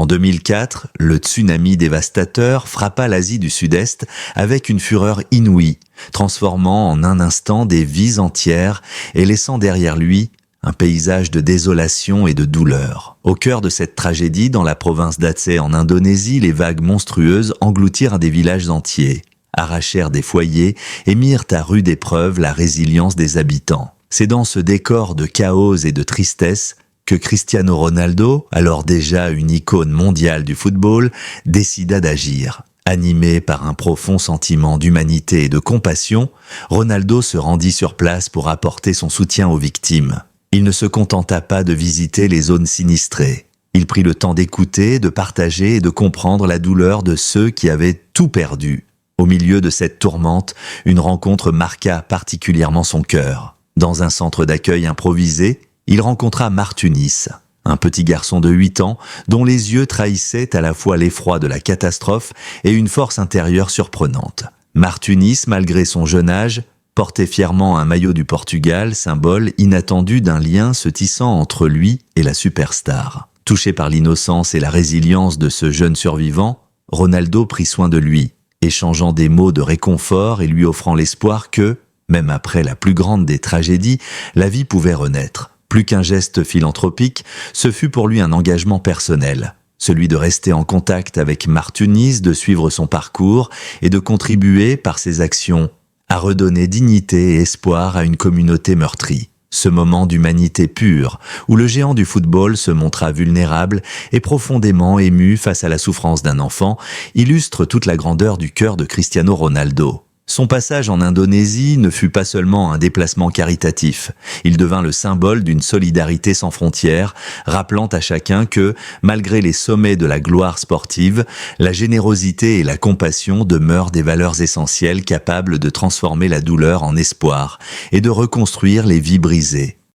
En 2004, le tsunami dévastateur frappa l'Asie du Sud-Est avec une fureur inouïe, transformant en un instant des vies entières et laissant derrière lui un paysage de désolation et de douleur. Au cœur de cette tragédie, dans la province d'Aceh en Indonésie, les vagues monstrueuses engloutirent des villages entiers, arrachèrent des foyers et mirent à rude épreuve la résilience des habitants. C'est dans ce décor de chaos et de tristesse que Cristiano Ronaldo, alors déjà une icône mondiale du football, décida d'agir. Animé par un profond sentiment d'humanité et de compassion, Ronaldo se rendit sur place pour apporter son soutien aux victimes. Il ne se contenta pas de visiter les zones sinistrées. Il prit le temps d'écouter, de partager et de comprendre la douleur de ceux qui avaient tout perdu. Au milieu de cette tourmente, une rencontre marqua particulièrement son cœur. Dans un centre d'accueil improvisé, il rencontra Martunis, un petit garçon de 8 ans dont les yeux trahissaient à la fois l'effroi de la catastrophe et une force intérieure surprenante. Martunis, malgré son jeune âge, portait fièrement un maillot du Portugal, symbole inattendu d'un lien se tissant entre lui et la superstar. Touché par l'innocence et la résilience de ce jeune survivant, Ronaldo prit soin de lui, échangeant des mots de réconfort et lui offrant l'espoir que, même après la plus grande des tragédies, la vie pouvait renaître. Plus qu'un geste philanthropique, ce fut pour lui un engagement personnel, celui de rester en contact avec Martunis, de suivre son parcours et de contribuer par ses actions à redonner dignité et espoir à une communauté meurtrie. Ce moment d'humanité pure, où le géant du football se montra vulnérable et profondément ému face à la souffrance d'un enfant, illustre toute la grandeur du cœur de Cristiano Ronaldo. Son passage en Indonésie ne fut pas seulement un déplacement caritatif. Il devint le symbole d'une solidarité sans frontières, rappelant à chacun que, malgré les sommets de la gloire sportive, la générosité et la compassion demeurent des valeurs essentielles capables de transformer la douleur en espoir et de reconstruire les vies brisées.